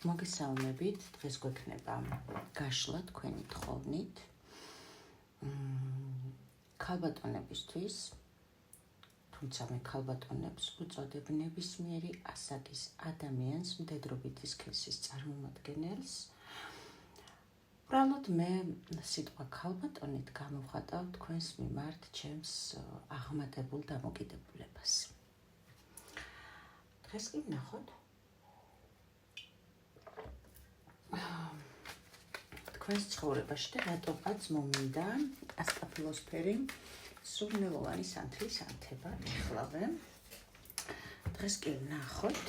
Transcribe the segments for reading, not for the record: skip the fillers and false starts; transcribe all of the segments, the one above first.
მოგესალმებით, დღეს გვექნება გაშლა თქვენი თხოვნით ქალბატონებისთვის, თუმცა მე ქალბატონებს ვუწოდებ ნებისმიერი ასაკის ადამიანს, მდედრობითი სქესის წარმომადგენელს. უბრალოდ მე სიტყვა ქალბატონით გამოვხატავ თქვენს მიმართ ჩემს აღმატებულ დამოკიდებულებას. დღეს კი ვნახოთ თქვენს ცხოვრებაში და რატომაც მომინდა ასტაფილოსფერი სურნელოვანი სანთლის ანთება ეხლავე. დღეს კი ვნახოთ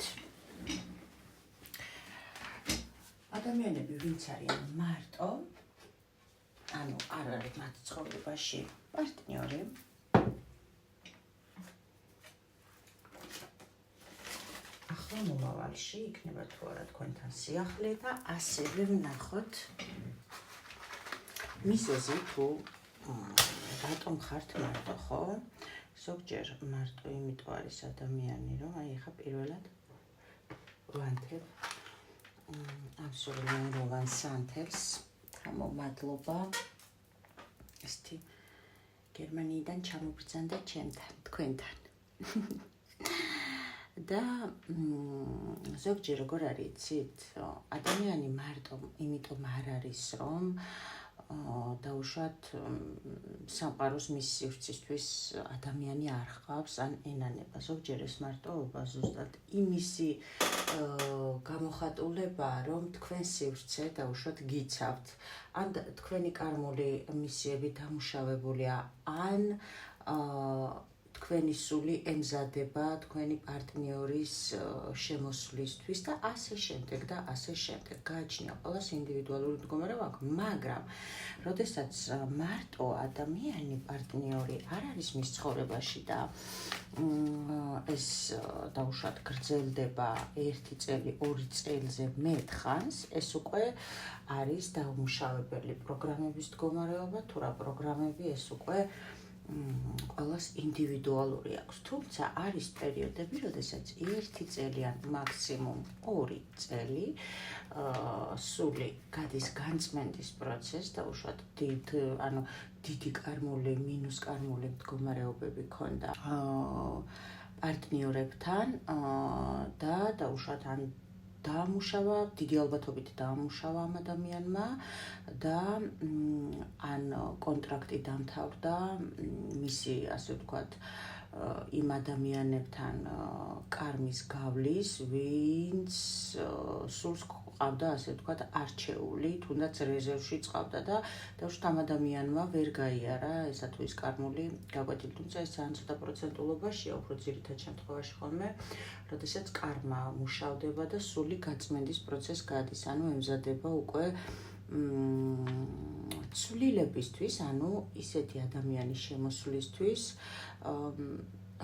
ადამიანები ვინც არიან მარტო, ანუ არ არის მათ ცხოვრებაში პარტნიორი, ახლა მომავალში იქნება თუ არა თქვენთან სიახლე და ასევე ვნახოთ მიზეზი თუ რატომ ხართ მარტო, ხო? ზოგჯერ მარტო იმიტომ არის ადამიანი, რომ აი ახლა პირველად ვანთებ ამ სურნელოვან სანთელს, მადლობა ესეთი გერმანიიდან ჩამობრძანდა ჩემთან, თქვენთან. და ზოგჯერ როგორ არის, იცით, ადამიანი მარტო იმიტომ არ არის, რომ დაუშვათ სამყაროს მის სივრცისთვის ადამიანი არ ჰყავს ან ენანება. ზოგჯერ ეს მარტოობა ზუსტად იმისი გამოხატულებაა, რომ თქვენ სივრცე დაუშვათ გიცავთ, ან თქვენი კარმული მისიები დამუშავებულია, ან თქვენი სული ემზადება თქვენი პარტნიორის შემოსვლისთვის და ასე შემდეგ და ასე შემდეგ. გააჩნია ყველას ინდივიდუალური მდგომარეობა აქვს, მაგრამ როდესაც მარტო ადამიანი პარტნიორი არ არის მის ცხოვრებაში და ეს დაუშვათ გრძელდება 1 წელი, 2 წელზე მეტ ხანს, ეს უკვე არის დაუმუშავებელი პროგრამების მდგომარეობა, თუ რა პროგრამები, ეს უკვე ყველას ინდივიდუალური აქვს. თუმცა არის პერიოდები, როდესაც 1 წელი ან მაქსიმუმ 2 წელი სული გადის განწმენდის პროცესს, დაუშვათ დიდი კარმული, მინუს კარმული მდგომარეობები ქონდა პარტნიორებთან და დაუშვათ ან დაამუშავა, დიდი ალბათობით დაამუშავა ამ ადამიანმა და ან კონტრაქტი დამთავრდა მისი, ასე ვთქვათ, იმ ადამიანებთან კარმის გავლის, ვინც სულს ყავდა, ასე ვთქვათ, არჩეული, თუნდაც რეზერვში წავდა და დაუშვათ ამ ადამიანმა ვერ გაიარა ესა თუ ის კარმული გაკვეთილი, თუმცა ეს ძალიან ცოტა პროცენტულობაშია, უფრო ძირითად შემთხვევაში ხოლმე, როდესაც კარმა მუშავდება და სული გაწმენდის პროცესს გადის, ანუ ემზადება უკვე ცვლილებისთვის, ანუ ისეთი ადამიანის შემოსვლისთვის,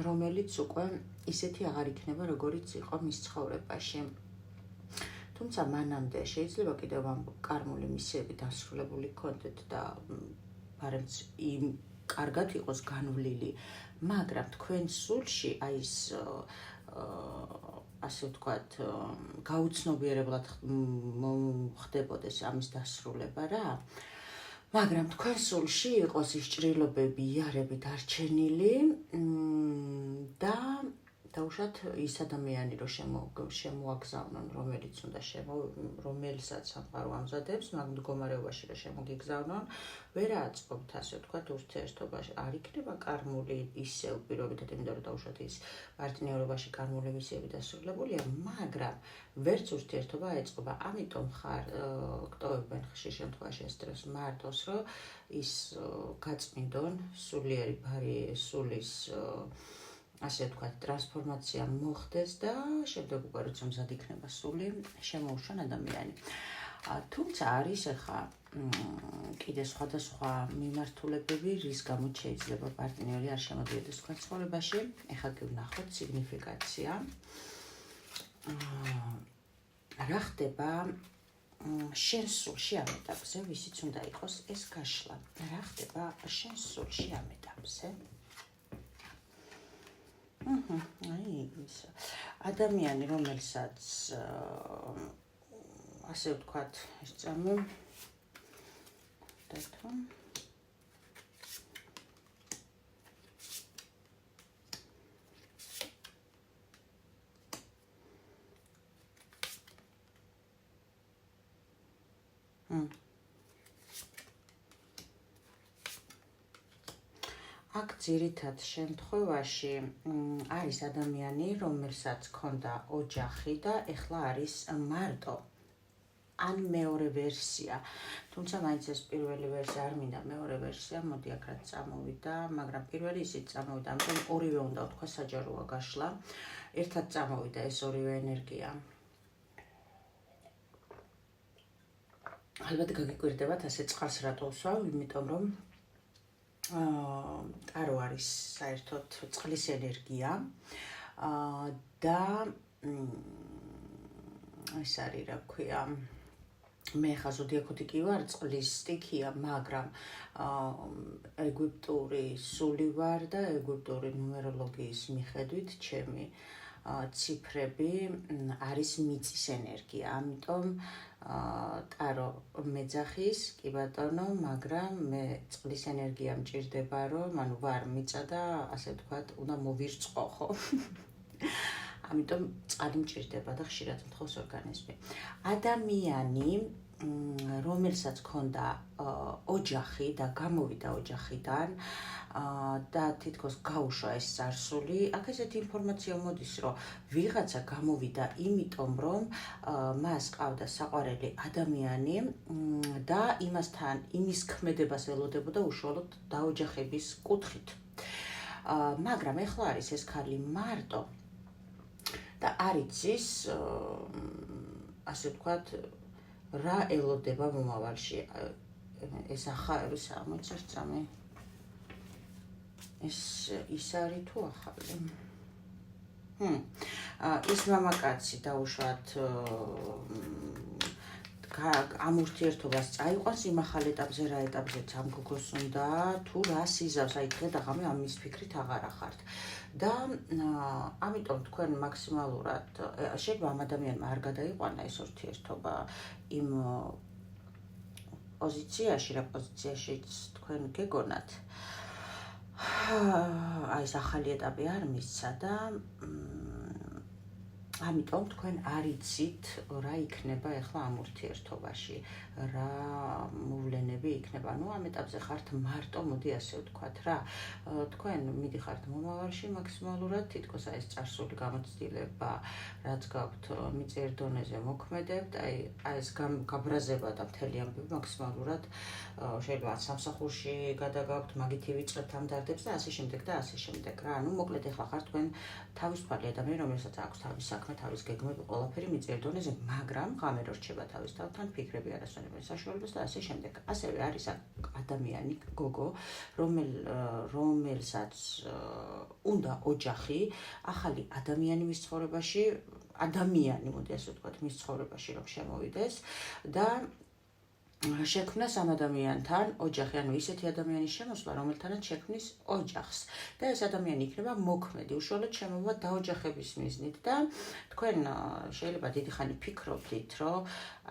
რომელიც უკვე ისეთი აღარ იქნება, როგორიც იყო მის ცხოვრებაში. თუმცა მანამდე შეიძლება კიდევ ამ კარმული მისიები დასრულებული ქონდეთ და ბარემც კარგად იყოს განვლილი, მაგრამ თქვენ სულში აი ეს ასე ვთქვათ, გაუცნობიერებლად ხდებოდეს ამის დასრულება რა, მაგრამ თქვენ სულში იყოს ის ჭრილობები, იარები დარჩენილი და დაუშვათ ის ადამიანი რომ შემოაგზავნონ, რომელსაც სამყარო ამზადებს, მაგ მდგომარეობაში რომ შემოგიგზავნონ, ვერ აწყობთ, ასე ვთქვათ, ურთიერთობაში. არ იქნება კარმული ისევ პირობითად, იმიტომ რომ დაუშვათ ის პარტნიორობაში კარმული მისიები დასრულებულია, მაგრამ ვერც ურთიერთობა აეწყობა. ამიტომ ხარ გტოვებენ ხშირ შემთხვევაში ეს დროს მარტოს, რომ ის გაწმინდონ სულიერი ბარი სულის ასე ვთქვათ, ტრანსფორმაცია მოხდეს და შემდეგ უკვე როცა მზად იქნება სული, შემოუშვან ადამიანი. თუმცა არის ახლა კიდე სხვადასხვა მიმართულებები, რის გამოც შეიძლება პარტნიორი არ შემოდიოდეს თქვენ ცხოვრებაში. ახლა კი ვნახოთ სიგნიფიკაცია. რა ხდება შენ სულში ამ ეტაპზე, ვისიც უნდა იყოს ეს გაშლა. რა ხდება შენ სულში ამ ეტაპზე? აი ის ადამიანი, რომელსაც ასე ვთქვათ, ეს წამი დათო აქ ძირითად შემთხვევაში არის ადამიანი, რომელსაც ჰქონდა ოჯახი და ეხლა არის მარტო. ან მეორე ვერსია. თუმცა მაინც ეს პირველი ვერსია არ მინდა, მეორე ვერსია, მოდი აქ რაც წამოვიდა, მაგრამ პირველი ისიც წამოვიდა, ამიტომ ორივე უნდა ვთქვა საჯაროა გაშლა. ერთად წამოვიდა ეს ორივე ენერგია. ალბათ გაგიკვირდებათ ასე წყალს რატო ვსვავ, იმიტომ რომ ტარო არის საერთოდ წყლის ენერგია და ეს არის რა ქვია მე ხა ზოდიაქოთი კი ვარ წყლის სტიქია, მაგრამ ეგვიპტური სული ვარ და ეგვიპტური ნუმეროლოგიის მიხედვით ჩემი ციფრები არის მიწის ენერგია, ამიტომ ტარო მეძახის, კი ბატონო, მაგრამ მე წყლის ენერგია მჭირდება, რომ ანუ ვარ მიწა და ასე ვთქვათ, უნდა მოვირწყო, ხო? ამიტომ წყალი მჭირდება და ხშირად მთხოვს ორგანიზმი. ადამიანი, რომელსაც ჰქონდა ოჯახი და გამოვიდა ოჯახიდან და თითქოს გაუშვა ეს წარსული, აქ ესეთი ინფორმაცია მოდის, რომ ვიღაცა გამოვიდა იმიტომ, რომ მას ყავდა საყვარელი ადამიანი და იმასთან იმის ქმედებას ელოდებოდა უშუალოდ დაოჯახების კუთხით. მაგრამ ეხლა არის ეს ქალი მარტო და არ იცის, ასე ვთქვათ, რა ელოდება მომავალში. ეს ახალისა, მოიწარწამე. ეს ის არის თუ ახალი? ის მამაკაცი დაუშვათ ამ ურთიერთობას წაიყვანს იმ ახალ ეტაპზე, რა ეტაპზეც ამ გოგოს უნდა, თუ რა სიზავს, აი დღე და ღამე ამის ფიქრით აღარ ახართ. და ამიტომ თქვენ მაქსიმალურად შეიძლება ამ ადამიანმა არ გადაიყვანა ეს ურთიერთობა იმ პოზიციაში, რა პოზიციაშიც თქვენ გეგონათ. აი ეს ახალი ეტაპი არ მისცა და ამიტომ თქვენ არ იცით რა იქნება ახლა ამ ურთიერთობაში, რა მოვლენები იქნება. ნუ ამ ეტაპზე ხართ მარტო, მოდი ასე ვთქვათ რა. თქვენ მიდიხართ მომავალში მაქსიმალურად, თითქოს აი ეს წარსული გამოცდილება, რაც გაქვთ მიწიერ დონეზე მოქმედებთ, აი ეს გაბრაზება და მთელი ამბები მაქსიმალურად შეიძლება სამსახურში გადაგაქვთ, მაგითი ვიწყებთ ამ დარდებს და ასე შემდეგ და ასე შემდეგ რა. ნუ მოკლედ ახლა ხართ თქვენ თავისუფალი ადამიანი, რომელსაც აქვს თავის საქმე, თავის გეგმები, ყველაფერი მიწიერ დონეზე, მაგრამ ღამე რო რჩება თავის თავთან, ფიქრები არასწორებენ საშუალებას და ასე შემდეგ. ასევე არის ადამიანი, გოგო, რომელსაც უნდა ოჯახი, ახალი ადამიანი მის ცხოვრებაში, ადამიანი, მოდი ასე ვთქვათ, მის ცხოვრებაში რომ შემოვიდეს და შექმნას ამ ადამიანთან ოჯახი, ანუ ისეთი ადამიანის შემოსვლა, რომელთანაც შექმნის ოჯახს. და ეს ადამიანი იქნება მოქმედი, უშუალოდ შემოვა დაოჯახების მიზნით და თქვენ შეიძლება დიდი ხანი ფიქრობდით, რომ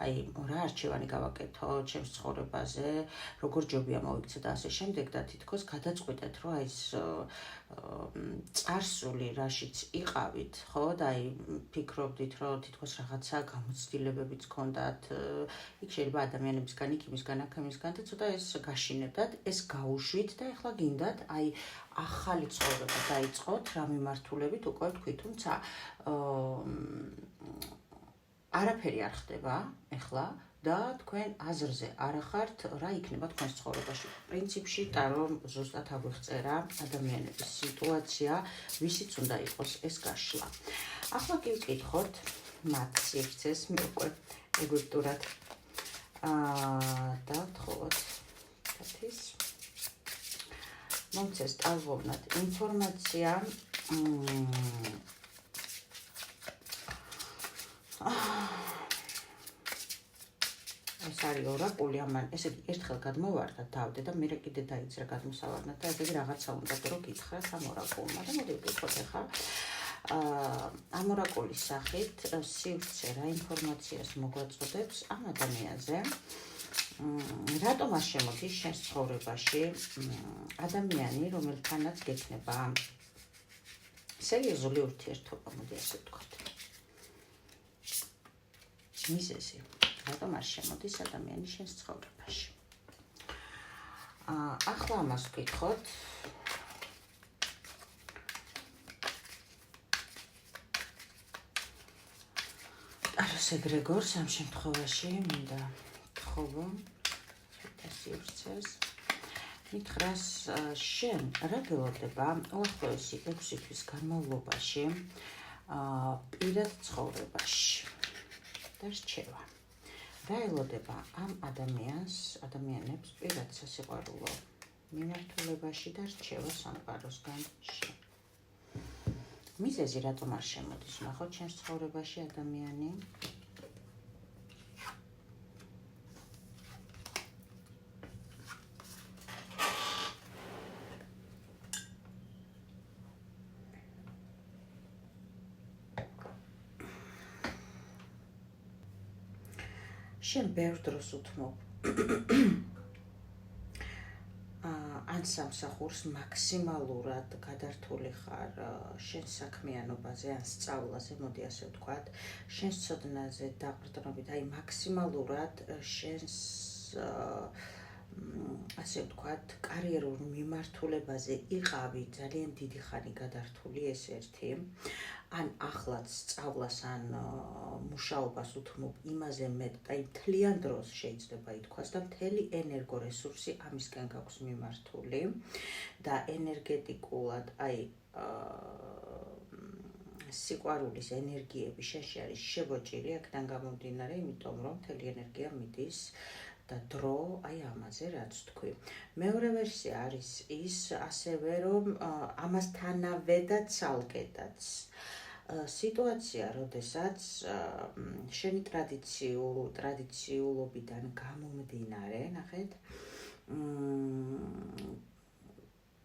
აი რა არჩევანი გავაკეთო ჩემს ცხოვრებაზე, როგორ ჯობია მოვიქცე და ასე შემდეგ და თითქოს გადაწყვიტეთ, რომ აი ეს წარსული რაშიც იყავით, ხო, და აი ფიქრობდით, რომ თითქოს რაღაცა გამოცდილებებიც გქონდათ, იქ შეიძლება ადამიანებისგან, იმისგან, აქ-იმისგან და ცოტა ეს გაშინებდათ, ეს გაუშვით და ეხლა გინდათ აი ახალი ცხოვრება დაიწყოთ, რა მიმართულებით უკვე თქვი, თუმცა არაფერი არ ხდება ეხლა და თქვენ აზრზე არ ახართ რა იქნება თქვენს ცხოვრებაში. პრინციპში ტარო ზუსტად აგვიღწერა ადამიანების სიტუაცია, ვისიც უნდა იყოს ეს გაშლა. ახლა კი ვკითხოთ მათ სივრცეს, მე უკვე ეგვიპტურად და ვთხოვოთ კაცის მომცეს ტალღოვნად ინფორმაცია ეს არის ორაკული, ამან ესე ერთხელ გადმოვარდა დავდე და მე კიდე დაიძრა გადმოსავარნად და ესე რაღაცა უნდა რომ გითხრათ ამ ორაკულმა და მოდი ვკითხოთ ახლა ამ ორაკულის სახით სივრცე რა ინფორმაციას მოგვაწოდებს ამ ადამიანზე, რატომ არ შემოდის შენს ცხოვრებაში ადამიანი, რომელთანაც გექნება სერიოზული ურთიერთობა, მოდი ასე ვთქვათ. მიზეზი, რატომ არ შემოდის ადამიანი შენს ცხოვრებაში. ახლა ამას ვკითხოთ. ტაროს ეგრეგორს ამ შემთხვევაში მინდა თხოვო სივრცეს. მითხრას შენ რა გელოდება უახლოესი 6 თვის განმავლობაში პირად ცხოვრებაში და რჩევა. რა ელოდება ამ ადამიანებს პირად სასიყვარულო მიმართულებაში და რჩევა სამყაროსგან შენ. მიზეზი რატომ არ შემოდის, ნახოთ შენს ცხოვრებაში ადამიანი. შენ ბევრ დროს უთმობ ან სამსახურს მაქსიმალურად გადართული ხარ შენ საქმიანობაზე, ან სწავლაზე, მოდი ასე ვთქვათ, შენს ცოდნაზე დაყრდნობით, აი მაქსიმალურად შენს ასე ვთქვათ, კარიერულ მიმართულებაზე იყავი ძალიან დიდი ხანი გადართული, ეს ერთი. ან ახლაც სწავლას ან მუშაობას უთმობ იმაზე მეტ, აი მთლიან დროს შეიძლება ითქვას და მთელი ენერგორესურსი ამისკენ გაქვს მიმართული და ენერგეტიკულად აი სიყვარულის ენერგიები შენში არის შებოჭილი აქედან გამომდინარე, იმიტომ რომ მთელი ენერგია მიდის და დრო აი ამაზე რაც თქვი. მეორე ვერსია არის ის ასევე რომ ამასთანავე და ცალკედაც სიტუაცია, როდესაც შენი ტრადიციულობიდან გამომდინარე, ნახეთ,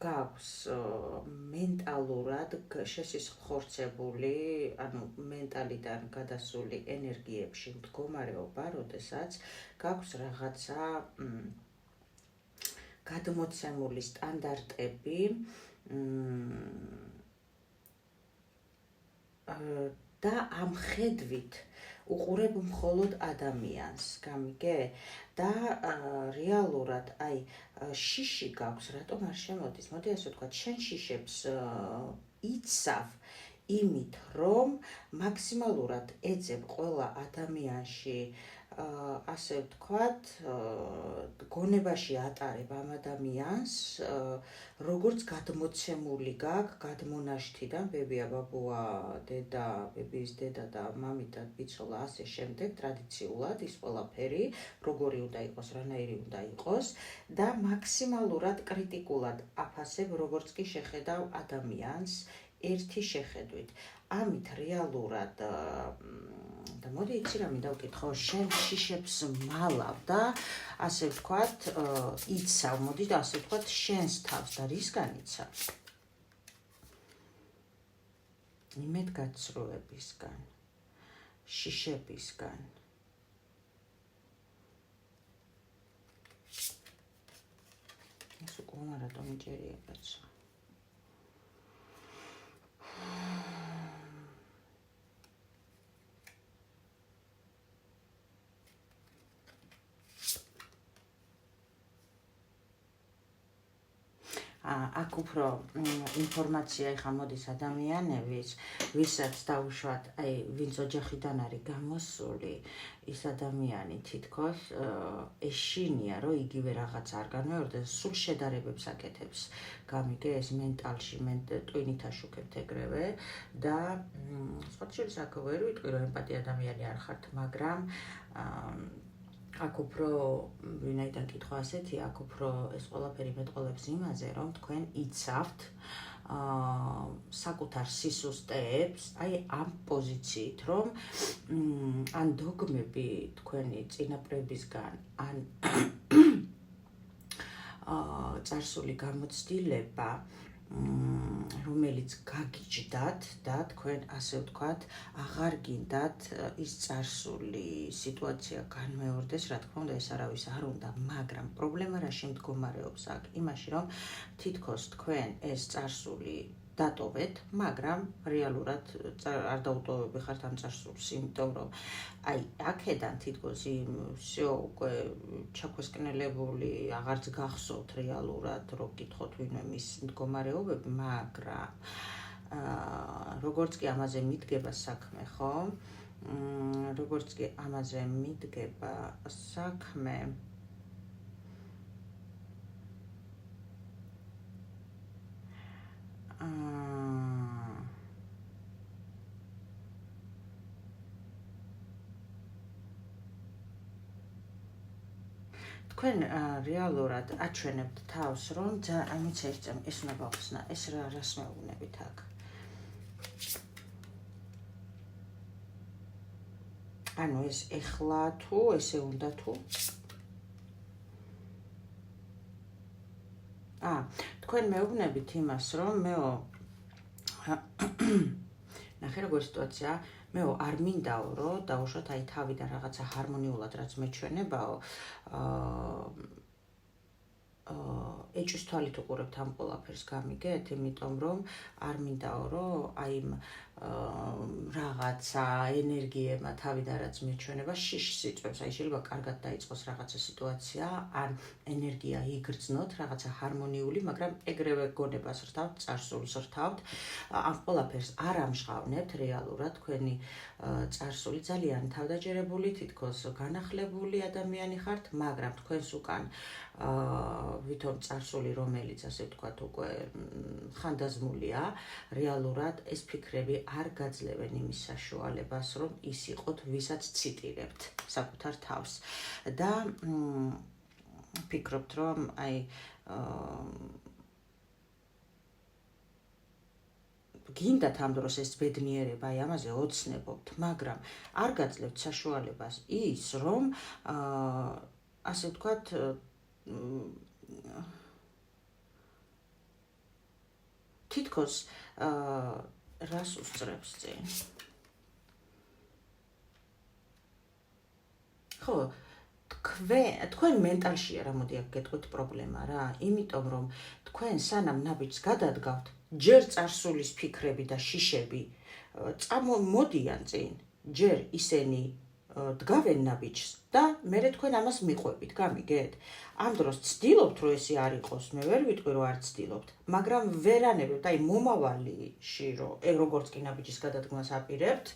გაქვს მენტალურად შესისხორცებული, ანუ მენტალიდან გადასული ენერგიებში მდგომარეობა, როდესაც გაქვს რაღაცა გადმოცემული სტანდარტები და ამ ხედვით უყურებ მხოლოდ ადამიანს, გამიგე? და რეალურად აი შიში გაქვს, რატომ არ შემოდის? მოდი ასე ვთქვათ, შენ შიშებს იცავ იმით, რომ მაქსიმალურად ეძებ ყველა ადამიანში ასე ვთქვათ, გონებაში ატარებ ამ ადამიანს, როგორც გადმოცემული გაქვს გადმონაშთიდან, ბებია, ბაბუა, დედა, ბებიის დედა და მამიდა, ბიცოლა, ასე შემდეგ, ტრადიციულად ის ყველაფერი, როგორი უნდა იყოს, რანაირი უნდა იყოს და მაქსიმალურად კრიტიკულად აფასებ, როგორც კი შეხედავ ადამიანს ერთი შეხედვით. ამით რეალურად და მოდი იცი რა მინდა ვკითხო, შენ შიშებს მალავ და ასე ვთქვათ, იცავ, მოდი და ასე ვთქვათ, შენს თავს და რისგან იცავ? იმედგაცრუებისგან, შიშებისგან. ეს უკუნა რატომ იჭერია კაცო? აქ უფრო ინფორმაცია ეხა მოდის ადამიანების, ვისაც დაუშვათ, აი ვინც ოჯახიდან არის გამოსული, ის ადამიანი თითქოს ეშინია, რომ იგივე რაღაც არ განმეორდეს, სულ შედარებებს აკეთებს, გამიგე ეს მენტალში, ტვინით აშუქებთ ეგრევე და სხვა შორის აქ ვერ ვიტყვი, რომ ემპათი ადამიანი არ ხართ, მაგრამ აქ უფრო ვინაიდან კითხვა ასეთი, აქ უფრო ეს ყველაფერი მეტყოლებს იმაზე, რომ თქვენ იცავთ საკუთარ სისუსტეებს, აი ამ პოზიციით, რომ ან დოგმები თქვენი წინაპრებისგან, ან წარსული გამოცდილება რომელიც გაგიჯდათ და თქვენ ასე ვთქვათ, აღარ გინდათ ის წარსული სიტუაცია განმეორდეს, რა თქმა უნდა, ეს არავის არ უნდა, მაგრამ პრობლემა რაში მდგომარეობს აქ? იმაში, რომ თითქოს თქვენ ეს წარსული დატოვეთ, მაგრამ რეალურად არ დაუტოვები ხართ ამ წარსულს, იმიტომ რომ აი აქედან თითქოს всё უკვე ჩაქვესკნელებული, აღარც გახსოვთ რეალურად, რო გითხოთ ვინმე მის მდგომარეობები, მაგრამ როგორც კი ამაზე მიდგება საქმე, ხო? როგორც კი ამაზე მიდგება საქმე, თქვენ რეალურად აჩვენებთ თავს, რომ ამიც ერთწამ ეს უნდა გავხსნა, ეს რას მეუბნებით აქ? ანუ ეს ეხლა თუ ესე უნდა თუ? თქვენ მეუბნებით იმას, რომ მეო ნახე როგორ სიტუაცია, მეო არ მინდაო, რომ დავუშვათ აი თავიდან რაღაცა ჰარმონიულად რაც მეჩვენებაო, ეჭვის თვალით უყურებთ ამ ყველაფერს, გამიგეთ, იმიტომ რომ არ მინდაო, რომ აი რაღაცა ენერგიებმა თავიდან რაც მეჩვენება შიშს იწვევს, აი შეიძლება კარგად დაიწყოს რაღაცა სიტუაცია, ან ენერგია იგრძნოთ, რაღაცა ჰარმონიული, მაგრამ ეგრევე გონებას რთავთ, წარსულს რთავთ, ამ ყველაფერს არ ამჟღავნებთ რეალურად, თქვენი წარსული ძალიან თავდაჯერებული, თითქოს განახლებული ადამიანი ხართ, მაგრამ თქვენს უკან ვითომ წარსული, რომელიც ასე ვთქვათ, უკვე ხანდაზმულია, რეალურად ეს ფიქრები არ გაძლევენ იმის საშუალებას, რომ ის იყოთ, ვისაც ციტირებთ საკუთარ თავს. და ფიქრობთ, რომ აი გინდათ ამ დროს ეს ბედნიერება, აი ამაზე ოცნებობთ, მაგრამ არ გაძლევთ საშუალებას ის, რომ ასე ვთქვათ, თითქოს რას უსწრებს წინ? ხო, თქვენ მენტალშია რა, მოდი აქ გეტყვით პრობლემა რა, იმიტომ რომ თქვენ სანამ ნაბიჯს გადადგავთ, ჯერ წარსულის ფიქრები და შიშები მოდიან წინ, ჯერ ისინი დგავენ ნაბიჯს და მერე თქვენ ამას მიყვებით, გამიგეთ? ამ დროს ცდილობთ, რომ ესე არ იყოს, მე ვერ ვიტყვი, რომ არ ცდილობთ, მაგრამ ვერანებებთ, აი მომავალში, როგორც კი ნაბიჯის გადადგმას აპირებთ,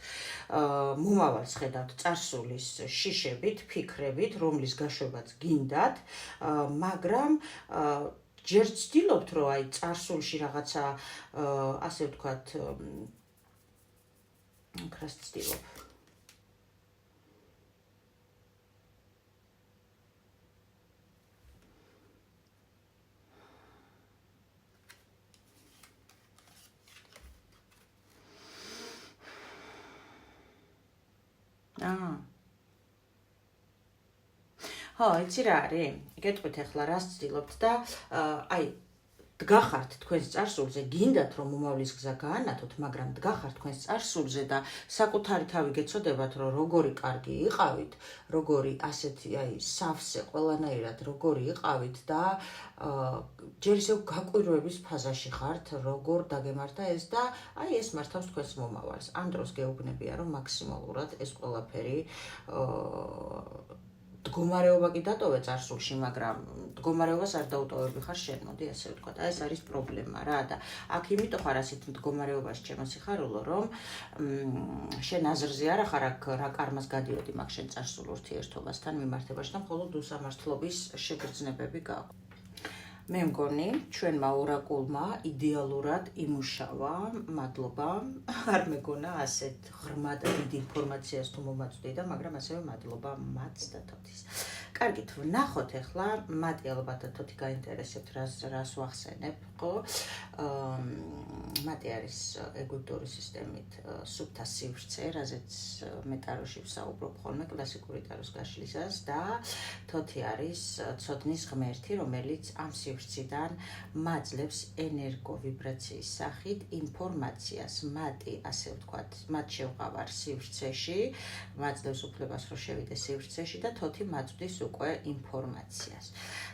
მომავალს ხედავთ წარსულის შიშებით, ფიქრებით, რომლის გაშვებაც გინდათ, მაგრამ ჯერ ცდილობთ, რომ აი წარსულში რაღაცა, ასე ვთქვათ, რას ცდილობ? ხო, იცი რა არის? გეტყვით ახლა რას ცდილობთ და აი დგახართ თქვენს წარსულზე, გინდათ რომ მომავლის გზა გაანათოთ, მაგრამ დგახართ თქვენს წარსულზე და საკუთარი თავი გეცოდებათ, რომ როგორი კარგი იყავით, როგორი ასეთი აი სავსე ყველანაირად როგორი იყავით და ჯერ ისევ გაკვირვების ფაზაში ხართ, როგორ დაგემართა ეს და აი ეს მართავს თქვენს მომავალს. ამ დროს გეუბნებია, რომ მაქსიმალურად ეს ყველაფერი მდგომარეობა კი დატოვე წარსულში, მაგრამ მდგომარეობას არ დაუტოვები ხარ შენ, მოდი ასე ვთქვათ. ეს არის პრობლემა რა და აქ იმიტომ ხარ ასეთ მდგომარეობაში ჩემო სიხარულო, რომ შენ აზრზე არა ხარ აქ რა კარმას გადიოდი მაგ შენ წარსულ ურთიერთობასთან მიმართებაში და მხოლოდ უსამართლობის შეგრძნებები გაქვს. მე მგონი, ჩვენმა ორაკულმა იდეალურად იმუშავა, მადლობა, არ მეგონა ასეთ ღრმად დიდ ინფორმაციას თუ მომაწვდიდა, მაგრამ ასევე მადლობა მაც და თოთის. კარგით, ვნახოთ ახლა, მათი ალბათ თოთი გაინტერესებთ, რას ვახსენებ, ხო? მათი არის ეგვიპტური სისტემით სუფთა სივრცე, რაზეც მე ტაროში ვსაუბრობ ხოლმე კლასიკური ტაროს გაშლისას და თოთი არის ცოდნის ღმერთი, რომელიც ამ სივრციდან მაძლევს ენერგო ვიბრაციის სახით ინფორმაციას, მათი, ასე ვთქვათ, მათ შევყავარ სივრცეში, მაძლევს უფლებას, რომ შევიდეს სივრცეში და თოთი მაწვდის უკვე ინფორმაციას.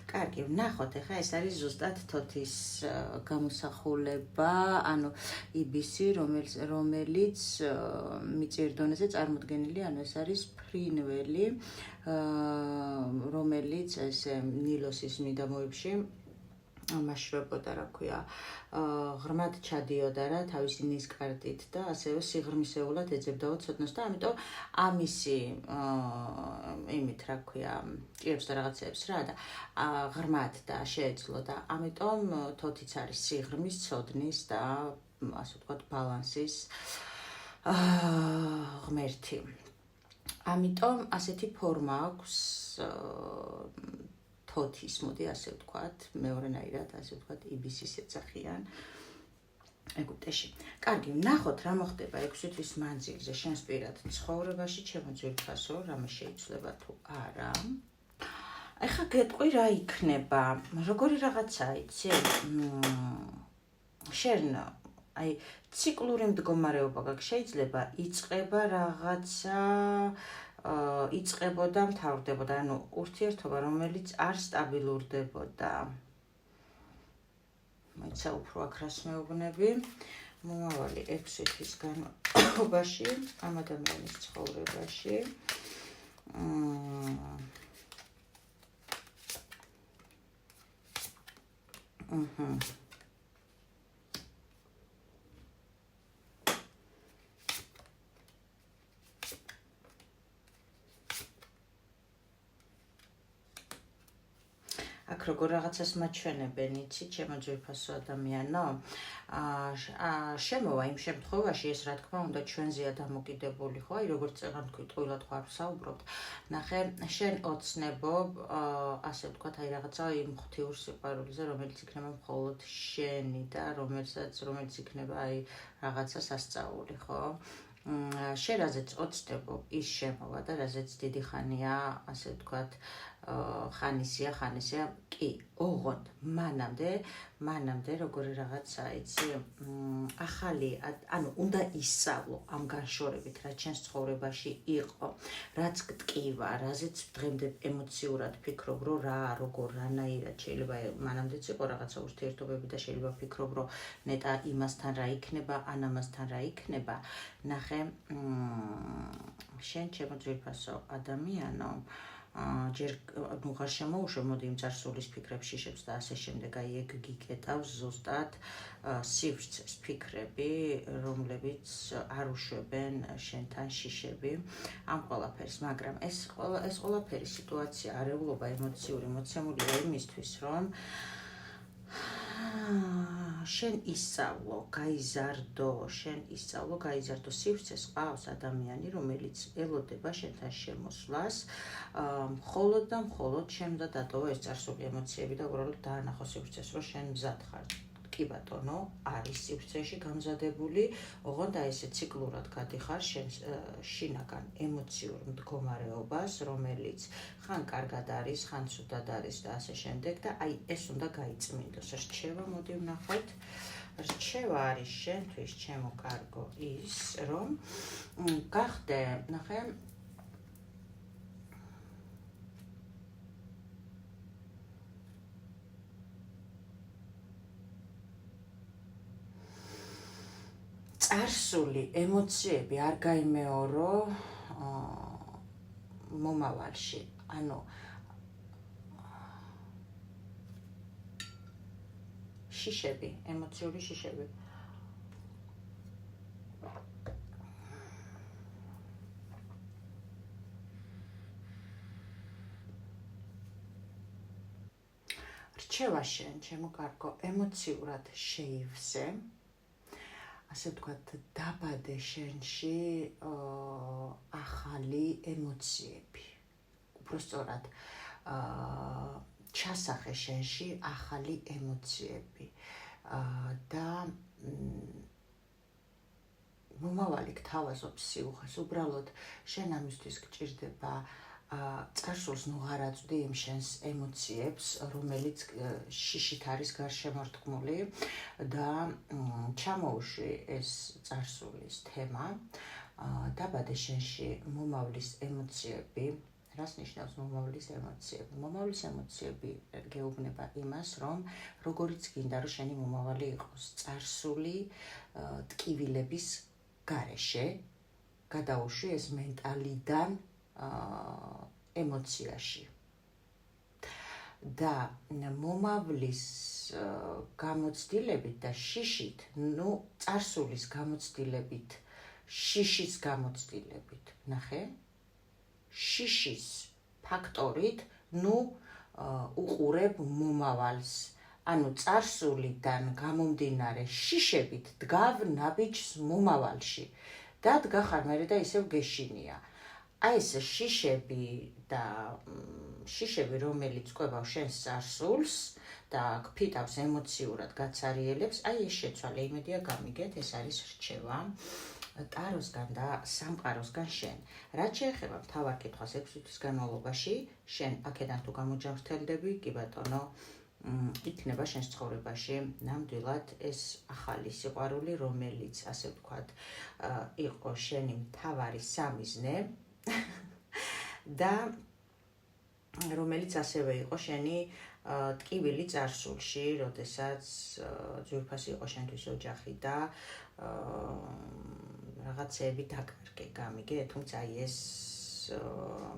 კარგი, ვნახოთ, ახლა ეს არის ზუსტად თოთის გამოსახულება, ანუ იბისი, რომელიც მიწიერ დონეზე წარმოდგენილი, ანუ ეს არის ფრინველი, რომელიც ესე ნილოსის მიდამოებში მაშვებოდა, რა ქვია, ღრმად ჩადიოდა რა თავისი ნისკარტით და ასევე სიღრმისეულად ეძებდაო ცოდნას და ამიტომ ამისი იმით, რა ქვია, ჭირებს და რაღაცეებს რა და ღრმად და შეეძლო და ამიტომ თოთიც არის სიღრმის, ცოდნის და ასე ვთქვათ ბალანსის ღმერთი. ამიტომ ასეთი ფორმა აქვს თოთის, მოდი ასე ვთქვათ, მეორენაირად, ასე ვთქვათ, იბისის ეძახიან ეგვიპტეში. კარგი, ვნახოთ რა მოხდება 6 თვის მანძილზე შენს პირად ცხოვრებაში, ჩემო ძვირფასო, რამე შეიცვლება თუ არა. ეხლა გეტყვი რა იქნება, როგორი რაღაცა იცი? შენ აი ციკლური მდგომარეობა გაქვს, შეიძლება იწყება რაღაცა იწყებოდა, მთავრდებოდა, ანუ ურთიერთობა, რომელიც არ სტაბილურდებოდა. მოიცა უფრო აკრას მეუბნები. მომავალი 6 თვის განმავლობაში, ამ ადამიანის ცხოვრებაში. აქ როგორ რაღაცას მაჩვენებენ, იცი, ჩემო ძვირფასო ადამიანო? შემოვა იმ შემთხვევაში, ეს რა თქმა უნდა ჩვენზეა დამოკიდებული, ხო? აი როგორც წეგან თქვი, ტყუილად ხო არ ვსაუბრობთ. ნახე, შენ ოცნებობ, ასე ვთქვათ, აი რაღაცა იმ ღვთიურ სიყვარულზე, რომელიც იქნება მხოლოდ შენი და რომელიც იქნება აი რაღაცა სასწაული, ხო? შენ რაზეც ოცნებობ, ის შემოვა და რაზეც დიდი ხანია, ასე ვთქვათ, ხანისია, კი, ოღონდ მანამდე როგორი რაღაცა, იცი, ახალი, ანუ უნდა ისწავლო ამ განშორებით, რაც შენს ცხოვრებაში იყო, რაც გტკივა, რაზეც დღემდე ემოციურად ფიქრობ, რომ რა, როგორ, რანაირად შეიძლება მანამდეც იყო რაღაცა ურთიერთობები და შეიძლება ფიქრობ, რომ ნეტა იმასთან რა იქნება, ან ამასთან რა იქნება. ნახე, შენ ჩემო ძვირფასო ადამიანო, ჯერ ნუღარ შემოუშვა, მოდი იმ წარსულის ფიქრებს შიშებს და ასე შემდეგ, აი ეგ გიკეტავს ზუსტად სივრცეს ფიქრები, რომლებიც არ უშვებენ შენთან შიშები ამ ყველაფერს, მაგრამ ეს ყველაფერი სიტუაცია, არეულობა ემოციური მოცემულია იმისთვის, რომ შენ ისწავლო, გაიზარდო სივრცეს, ყავს ადამიანი, რომელიც ელოდება შენთან შემოსვლას, მხოლოდ და მხოლოდ შენ უნდა დატოვო ეს წარსული ემოციები და უბრალოდ დაანახო სივრცეს, რომ შენ მზად ხარ. კი ბატონო, არის სივრცეში გამზადებული, ოღონდ აი ესე ციკლურად გადიხარ შენ შინაგან ემოციურ მდგომარეობას, რომელიც ხან კარგად არის, ხან ცუდად არის და ასე შემდეგ და აი ეს უნდა გაიწმინდოს. რჩევა, მოდი ვნახოთ. რჩევა არის შენთვის, ჩემო კარგო, ის, რომ გახდე, ნახე, წარსული ემოციები არ გაიმეორო მომავალში, ანუ შიშები, ემოციური შიშები. რჩევა შენ, ჩემო კარგო, ემოციურად შეივსე, ასე ვთქვათ, დაბადე შენში ახალი ემოციები. უпростоრად ჩასახე შენში ახალი ემოციები და მომავალი გთავაზობს სიუხეს, უბრალოდ შენ ამისთვის გჭირდება წარსულს ნუ არ აწვდი იმ შენს ემოციებს, რომელიც შიშით არის გარშემორტყმული და ჩამოუშვი ეს წარსულის თემა, დაბადე შენში მომავლის ემოციები. რას ნიშნავს მომავლის ემოციები? მომავლის ემოციები გეუბნება იმას, რომ როგორიც გინდა რომ შენი მომავალი იყოს წარსული ტკივილების გარეშე, გადაუშვი ეს მენტალიდან ემოციაში. და მომავლის გამოცდილებით და შიშით, ნუ წარსულის გამოცდილებით, შიშის გამოცდილებით, ნახე? შიშის ფაქტორით, ნუ უყურებ მომავალს. ანუ წარსულიდან გამომდინარე შიშებით დგავ ნაბიჯს მომავალში და დგახარ მერე და ისევ გეშინია. აი ეს შიშები, რომელიც კვებავს შენს წარსულს და გფიტავს ემოციურად გაცარიელებს, აი ეს შეცვალე, იმედია გამიგეთ, ეს არის რჩევა ტაროსგან და სამყაროსგან შენ. რაც შეეხება მთავარ კითხვას 6 თვის განმავლობაში, შენ აქედან თუ გამოჯამრთელდები, კი ბატონო, იქნება შენს ცხოვრებაში ნამდვილად ეს ახალი სიყვარული, რომელიც, ასე ვთქვათ, იყო შენი მთავარი სამიზნე და რომელიც ასევე იყო შენი ტკივილი წარსულში, როდესაც ძვირფასი იყო შენთვის ოჯახი და რაღაცეები დაკარგე, გამიგე, თუმცა აი ეს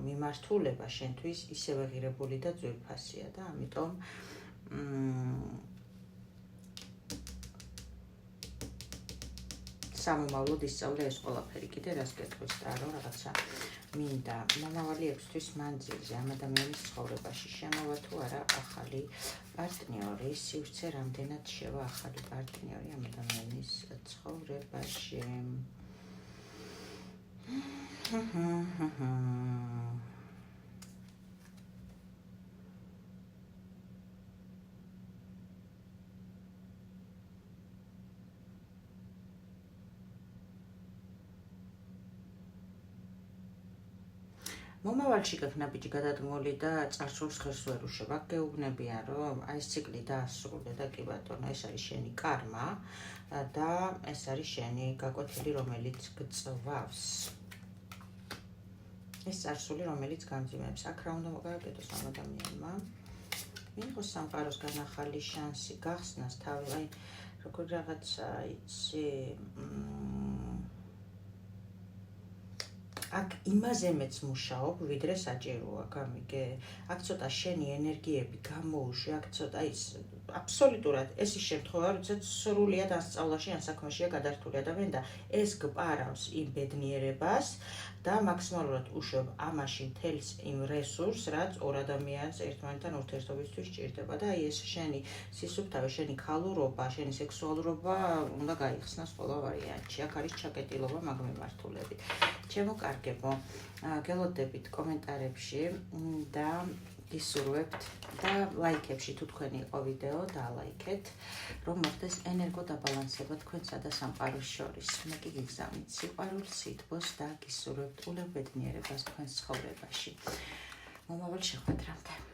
მიმართულება შენთვის ისევე ღირებული და ძვირფასია და ამიტომ სამომავლოდ ისწავლე ეს ყველაფერი. კიდე რას გეტყვის ტარო, რაღაცა მინდა მომავალი 6 თვის მანძილზე ამ ადამიანის ცხოვრებაში შემოვა თუ არა ახალი პარტნიორი, სივრცე რამდენად შევა ახალი პარტნიორი ამ ადამიანის ცხოვრებაში. მომავალში გაქვს ნაბიჯი გადადგმული და წარსულს ხერს ვერ უშვებ. აქ გეუბნებიან, რომ აი ეს ციკლი დაასრულე და კი ბატონო, ეს არის შენი კარმა და ეს არის შენი გაკვეთილი, რომელიც გწვავს. ეს წარსული, რომელიც გამძიმებს. აქ რა უნდა მოგაგებოს ამ ადამიანმა? მიიღოს სამყაროსგან ახალი შანსი, გახსნას თავი, აი როგორ რაღაცა, იცი, აქ იმაზემეც მუშაობ, ვიდრე საჭიროა, გამიგე? აქ ცოტა შენი ენერგიები გამოუშვი, აქ ცოტა ის აბსოლუტურად ეს ის შემთხვევა, როდესაც სრულიად ან სწავლაში, ან საქმეშია გადართული ადამიანი და ეს გპარავს იმ ბედნიერებას და მაქსიმალურად უშვებ ამაში მთელს იმ რესურსს, რაც ორ ადამიანს ერთმანეთთან ურთიერთობისთვის სჭირდება და აი ეს შენი სისუფთავე, შენი ქალურობა, შენი სექსუალურობა უნდა გაიხსნას ყველა ვარიანტში. აქ არის ჩაკეტილობა მაგ მიმართულებით. ჩემო კარგებო, გელოდებით კომენტარებში და გისურვებთ და ლაიქებში თუ თქვენი იყო ვიდეო დალაიქეთ, რომ მოხდეს ენერგო დაბალანსება თქვენსა და სამყაროს შორის. მე კი გიგზავნით სიყვარულს, სითბოს და გისურვებთ ულევ ბედნიერებას თქვენს ცხოვრებაში. მომავალ შეხვედრამდე.